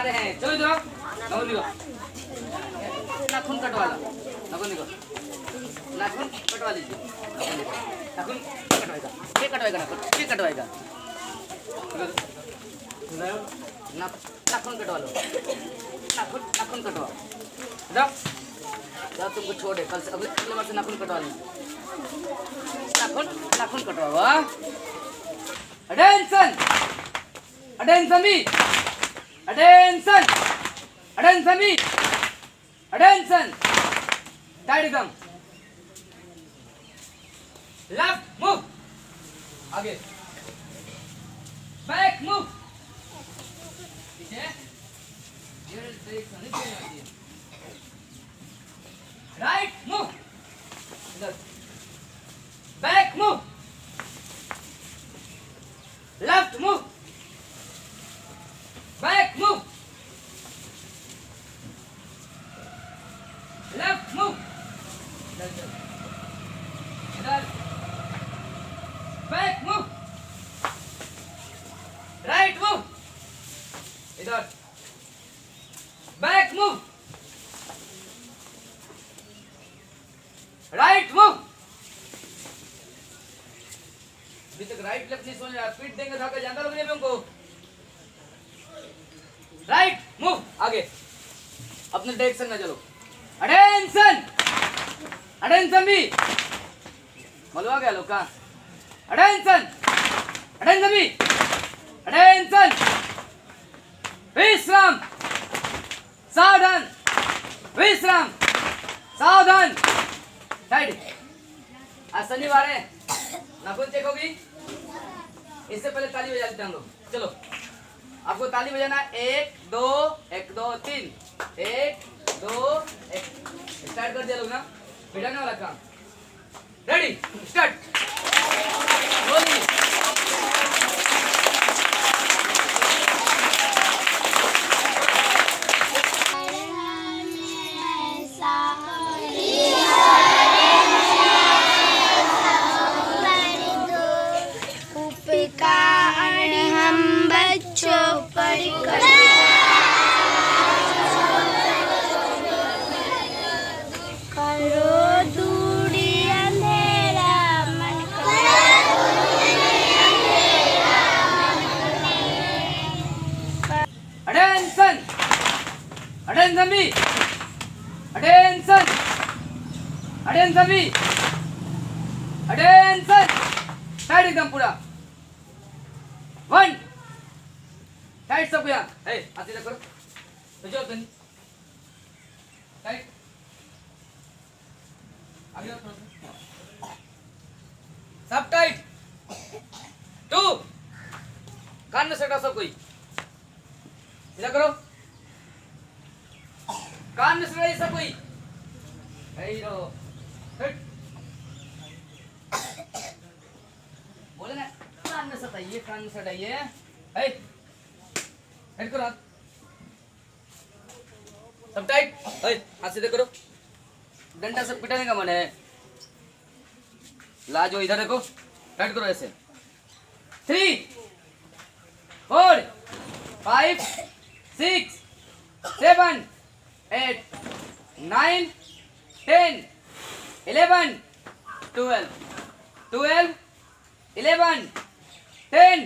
रहे हैं। चलो इधर आओ, नाखून दिखाओ, नाखून कटवा लो, नाखून दिखाओ, नाखून कटवा लीजिए, नाखून कटवाएगा, ये कटवाएगा, नाखून ये कटवाएगा, नाखून कटवा लो, नाखून कटवा, जाओ जाओ, तुमको छोड़े, कल से अगले बार से नाखून कटवा लेंगे, नाखून कटवा। अटेंशन अटेंशन भी, अटेंशन अटेंशन भी, अटेंशन, टाइट एकदम, लेफ्ट मूव, आगे, बैक मूव, पीछे, राइट मूव, इधर, back move, left move, back move, left move, इधर, बैक मूव, राइट मूव, इधर, बैक मूव, राइट मूव, अभी तक राइट लेफ्ट नहीं समझ रहा, स्पीड देंगे तो आगे जानता लोग नहीं हमको। राइट मूव, आगे अपने डायरेक्शन में चलो, अटेंशन अटेंशन भी, बोलो आ गया लोग का, अटेंशन अटेंशन भी, अटेंशन, विश्राम, सावधान, विश्राम, सावधान, टाइट। आज शनिवार है, नाखून चेक होगी, इससे पहले ताली बजा लेते हैं हम लोग। चलो आपको ताली बजाना, 1 2 1 2 3, 1 2 1, स्टार्ट कर दिया लोग ना, बिठाने वाला काम, रेडी स्टार्ट, बोलिए। अटेंशन भी, अटेंशन अटेंशन भी, अटेंशन, टाइट एकदम पूरा, 1 टाइट सब यहाँ, हाथ सीधा करो, बजाओ तनी, टाइट, आगे सब टाइट, 2 कान में सटा सब कोई, सीधा करो, कान में सुनाई सब कोई, बोले ना, कान में सटाइए, कान में सटाइए, हेड करो, सब टाइट, हाथ सीधे करो, डंडा सब पिटाने का मन है, लाजो इधर देखो, टाइट करो ऐसे, 3 4 5 6 7 8 9 10 11 12 12 11 10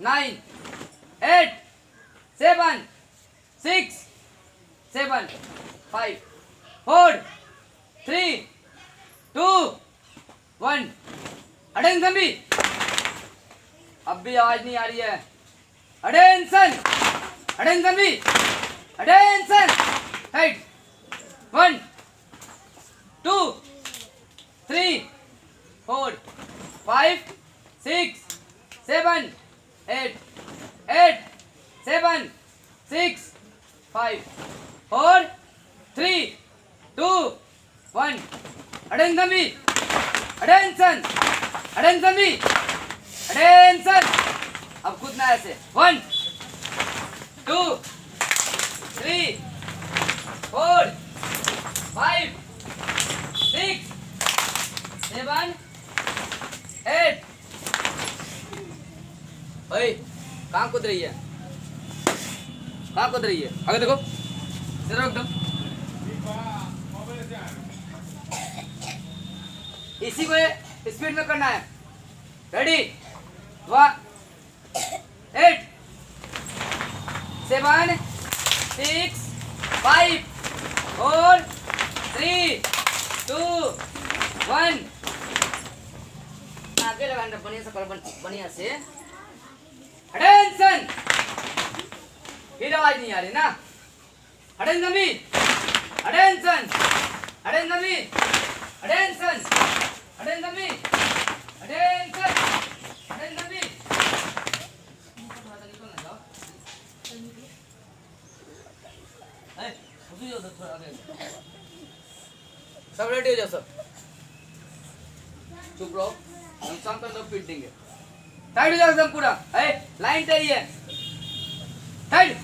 9 8 7 6 7 5 4 3 2 1, अटेंशन भी, अब भी आवाज नहीं आ रही है, अटेंशन अटेंशन भी, अटेंशन, टाइट, 1 2 3 4 5 6 7 8 8 7 6 5 4 3 2 1, अटेंशन भी, अटेंशन अटेंशन भी, अटेंशन, अब कूदना ऐसे, 1 2 3 4 5 6 7 8, कहाँ कूद रही है, कहाँ कूद रही है? आगे देखो, इधर रख दो। इसी को स्पीड में करना है। रेडी? 1 8 7 6 5 4 3 2 1। आगे लगाना बढ़िया से, बढ़िया से। अटेंशन। फिर आवाज नहीं आ रही ना? अटेंशन भी, अटेंशन, अटेंशन भी, अटेंशन, अटेंशन भी, अटेंशन, अटेंशन भी। थोड़ा सा निकल ना जाओ। उसी जो थोड़ा आगे। सब रेडी हो जाओ सब। चुप रहो, हम शाम तक लोग पीट देंगे। टाइट हो जाओ एकदम पूरा। लाइन तैयारी है। टाइट।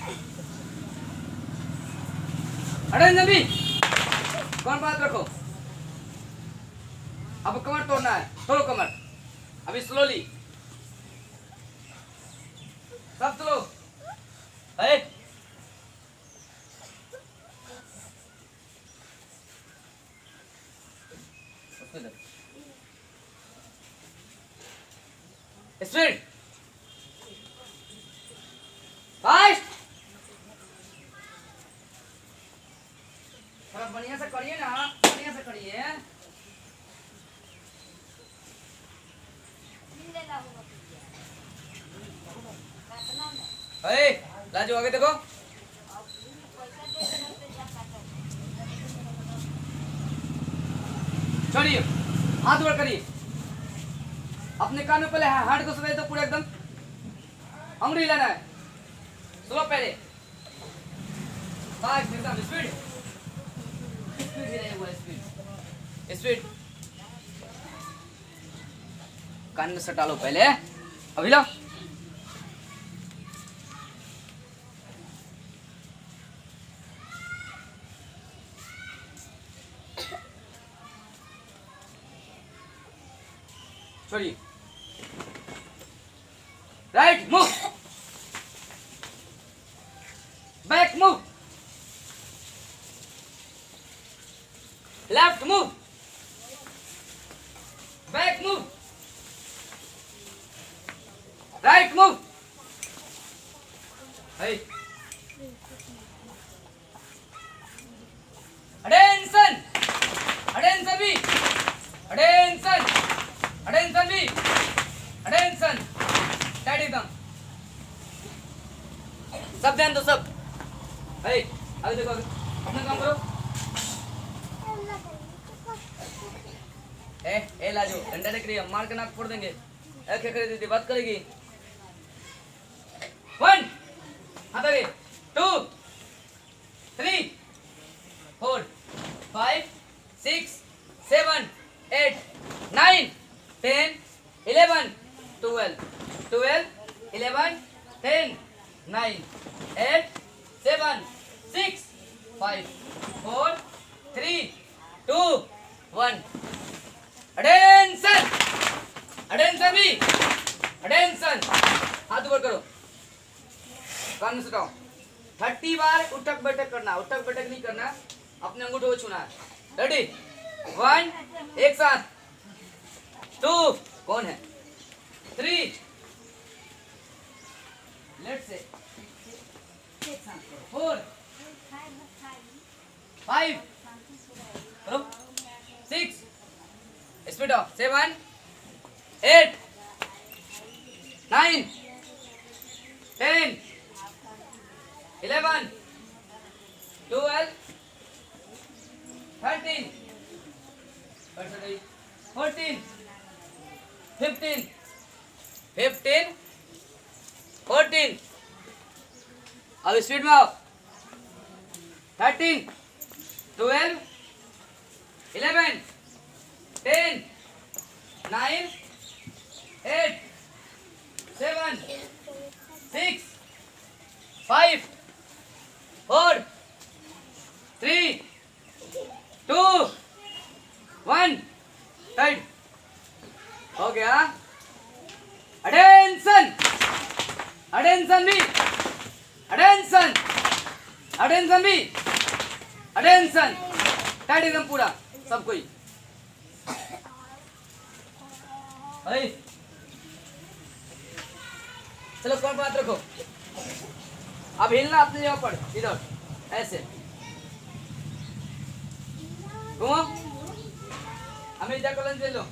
अटेंशन भी। कौन बात रखो। अब कमर तोड़ना है, तोड़ो कमर। अभी स्लोली, सब स्लो। Speed, fast. थोड़ा बढ़िया से करिए ना, बढ़िया से करिए। लाजो आगे देखो। छोड़िए, हाथ ऊपर करिए। अपने कान में पहले हाथ को सटाइए तो पूरा एकदम अंगुली हिलाना है। स्लो पहले, फास्ट एकदम स्पीड, स्पीड हिलाइए हुआ स्पीड, स्पीड। कान में सटा लो पहले, अभी लो। छोड़िए। Right move, back move, left move, back move, right move. Attention, attention भी, अटेंशन, अटेंशन भी, अटेंशन। टाइट एकदम, सब ध्यान दो सब। अभी देखो, अपना काम करो। ए लाजो, डंडा देख रही है, मार के नाक फोड़ देंगे। क्या करे दीदी, बात करेगी। 1 हाथ आगे, 2 3 4 5 6 7 8 9 10 11 12 12 11 10 9 8 7 6 5 4 3 2 1। अटेंशन, अटेंशन भी, अटेंशन। हाथ ऊपर करो, कान में सटाओ। 30 बार उठक बैठक करना, उठक बैठक नहीं करना, अपने अंगूठे को छूना है। रेडी? 1 एक साथ, 2 कौन है, 3 लेट से, 4 5 करो, 6 स्पीड ऑफ, 7 8 9 10 11 12 13 14 15 15 14। अब स्पीड में आओ। 13 12 11 10 9 8 7 6 5 4 3 2 1। टाइट हो गया। अटेंशन, अटेंशन भी, अटेंशन। अटेंशन भी, अटेंशन, टाइट एकदम पूरा सब कोई। चलो कौन बात रखो, अब हिलना अपने जगह पर, इधर ऐसे घूमो, अमेरिका को लंच ले लो,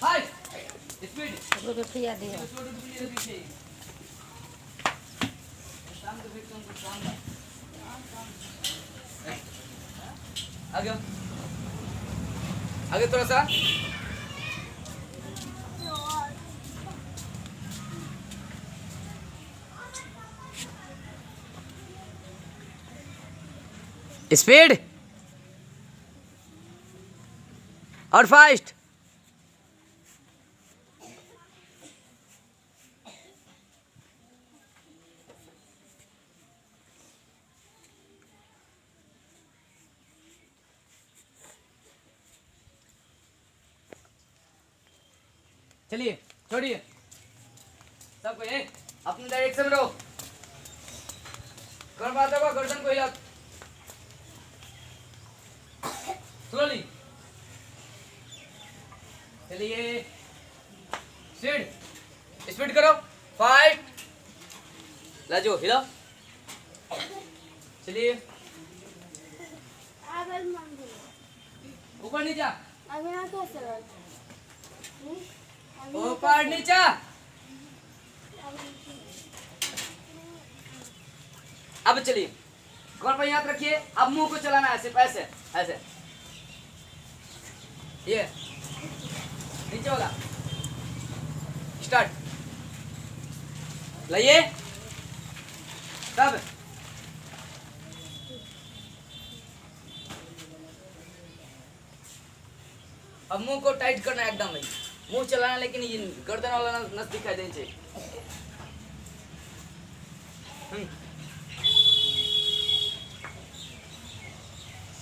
हाय स्पीड तो खिया दिया आगे आगे थोड़ा सा, स्पीड और फास्ट। चलिए छोड़िए सबको, ये अपने डायरेक्शन में रहो, कौन बात होगा गर्दन को हिला, स्लोली चलिए, स्पीड स्पीड करो, फाइट लाजो हिला, चलिए ऊपर नीचा, ऊपर नीचा, अब चलिए कौन पर याद रखिए, अब मुंह को चलाना है सिर्फ ऐसे ऐसे, ये नीचे होगा, स्टार्ट लाइए तब, अब मुंह को टाइट करना है एकदम, भाई मुंह चलाना, लेकिन ये गर्दन वाला नस दिखाई देनी चाहिए।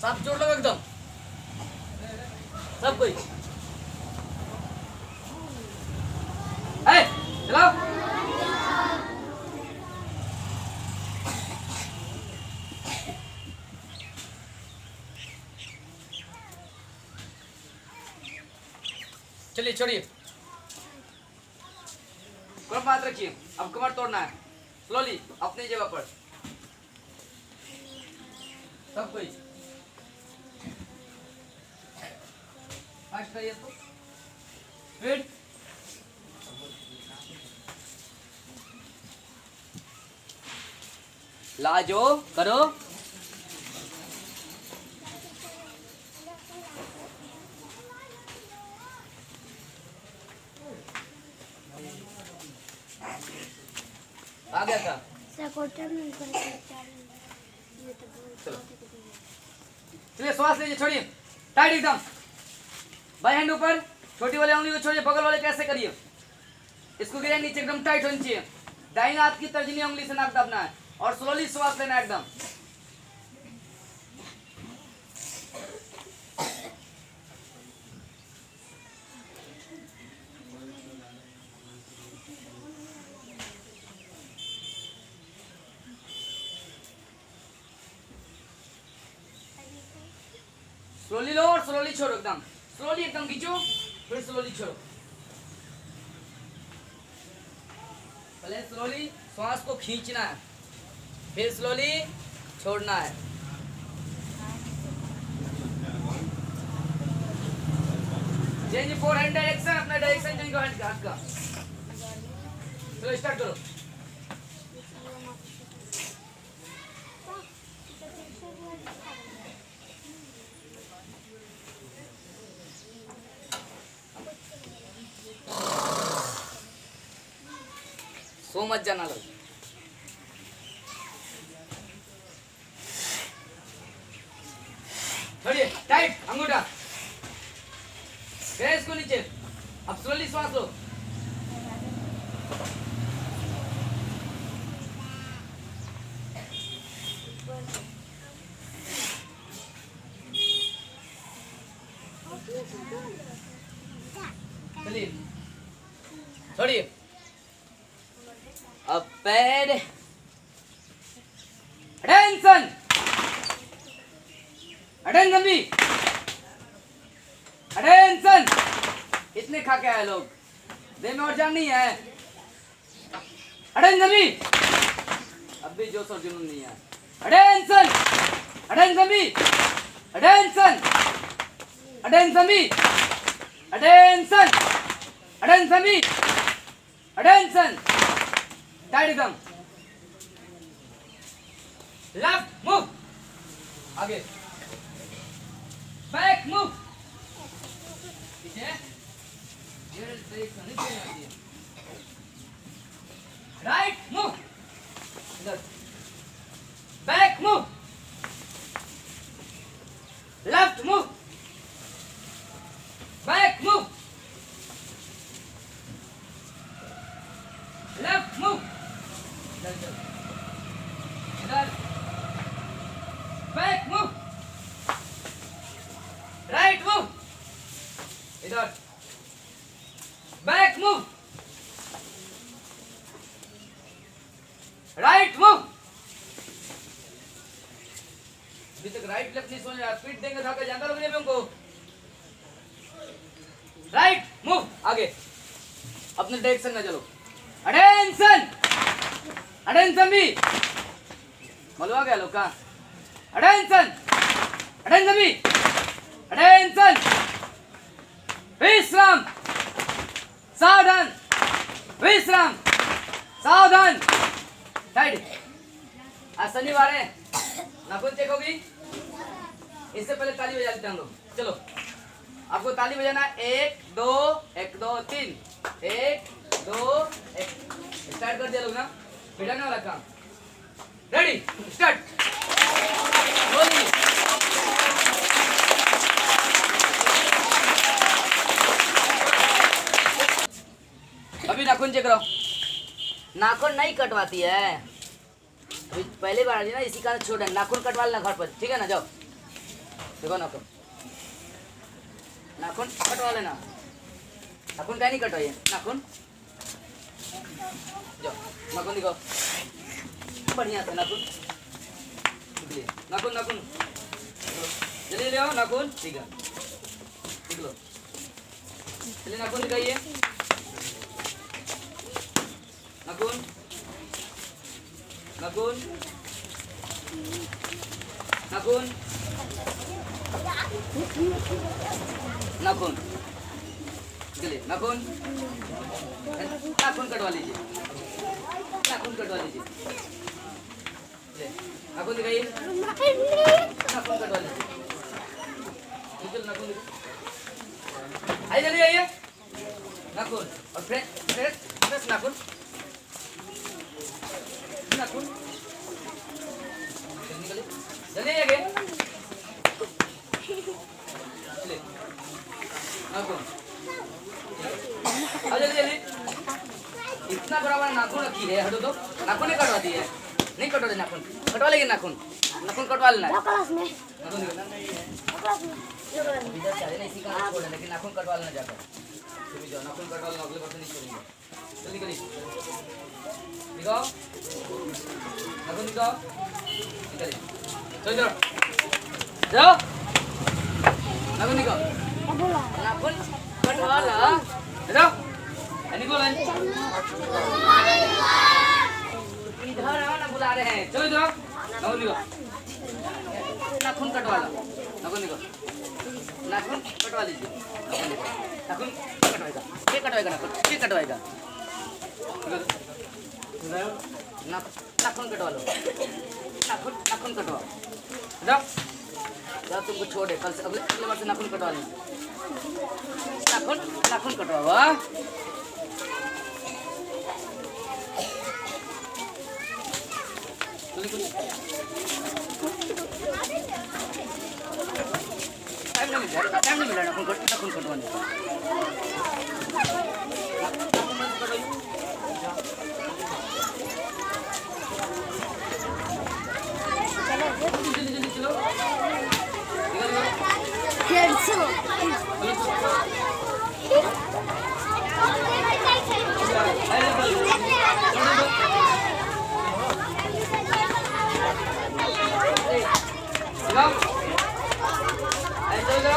सब जोड़ लो एकदम सब कोई, चलाओ चलिए छोड़िए, कौन बात रखिए, अब कमर तोड़ना है, स्लोली अपनी जगह पर सब कोई, फास्ट करिए तो स्पीड, लाजो करो, आ गया था, चलिए श्वास लीजिए, छोड़िए टाइट एकदम, बाई हैंड ऊपर, छोटी वाले उंगली को छोड़िए, बगल वाले कैसे करिए, इसको गिरा नीचे एकदम टाइट होनी चाहिए, दाहिने हाथ की तर्जनी उंगली से नाक दबना है और स्लोली श्वास लेना है एकदम, स्लोली लो और स्लोली छोड़ो, एकदम स्लोली एकदम खींचो, फिर स्लोली छोड़ो, पहले स्लोली श्वास को खींचना है, फिर स्लोली छोड़ना है, चेंज फोर हैंड डायरेक्शन, अपना डायरेक्शन चेंज करो हाथ का, चलो स्टार्ट करो, सो मत जाना लग, छोड़िए टाइट अंगूठा, फिर इसको नीचे, अब स्लोली श्वास लो, चलिए छोड़िए, अब पैर अटेंशन, अटेंशन भी, अटेंशन। इतने खा के आए लोग, देह में और जान नहीं है। अटेंशन भी, अब भी जोश और जुनून नहीं है। अटेंशन, अटेंशन भी, अटेंशन, अटेंशन भी, अटेंशन, अटेंशन भी, अटेंशन। टाइट एकदम। लेफ्ट मूव, आगे, बैक मूव, पीछे, राइट मूव, इधर, back move, left move, back move, left move, इधर, बैक मूव, राइट मूव, इधर, बैक मूव, राइट मूव। अभी तक राइट लेफ्ट नहीं सोच, स्पीड देंगे था जानता लोग नहीं उनको। राइट मूव, आगे, अपने डायरेक्शन में चलो। अटेंशन, अटेंशन भी, मालूम आ गया लोग का। अटेंशन, अटेंशन भी, अटेंशन, विश्राम, सावधान, विश्राम, सावधान। साइड। आज शनिवार है, नाखून चेक होगी। इससे पहले ताली बजा लेते हैं हम लोग। चलो, आपको ताली बजाना 1 2 1 2 3 1 2 1। स्टार्ट कर दिया लोग ना, बिठाने वाला काम। Ready, start. अभी नाखून चेक करो। नाखून नहीं कटवाती है, अभी पहली बार ना, इसी कारण छोड़। नाखून कटवा लेना घर पर, ठीक है ना। जाओ देखो नाखून, नाखून कटवा लेना। नाखून क्या नहीं कटवाइए, नाखून जाओ, नाखून दिखाओ बढ़िया से। नाखून नाखून नाखून चलिए, ले आओ नाखून। ठीक है, ठीक लो, चलिए नाखून दिखाइए। नाखून, नाखून, नाखून, नाखून, चलिए नाखून, नाखून कटवा लीजिए, नाखून कटवा लीजिए। नाखून दिखाइए, नाखून कटवा लीजिए। चलो नाखून दिखाइए, आइए जल्दी आइए। नाखून और फ्रेश नाखून, नाखून निकले, जल्दी आइए। चलिए नाखून, आ जल्दी जल्दी। इतना बड़ा नाखून रखी है, हटो तो। नाखून नहीं कटवाती है, नहीं कटवा नाखून, कटवा लेंगे नाखून। नाखून कटवा लेना है। नाखून इधर से नहीं, इसी का छोड़, लेकिन नाखून कटवा लेना जाकर। तुम जाओ, नाखून कटवा लेना, अगले बार से नहीं छोड़ेंगे। जल्दी करिए, दिखाओ नाखून, दिखाओ, निकलिए। चलो इधर जाओ, नाखून दिखाओ, नाखून कटवा ला। जाओ निकलो, इधर आओ ना, बुला रहे हैं। चलो इधर आओ, नाखून दिखाओ, नाखून कटवा लो। नाखून दिखाओ, नाखून कटवा लीजिए। नाखून कटवाएगा, ये कटवाएगा नाखून, ये कटवाएगा। नाखून कटवा लो, नाखून नाखून कटवाओ। जाओ जाओ, तुमको छोड़े, कल से अगले बार से नाखून कटवा लीजिए। नाखून नाखून कटवाओ। टाइम नहीं मिल रहा नाखून कटवाने का। जल्दी जल्दी चलो, लगाओ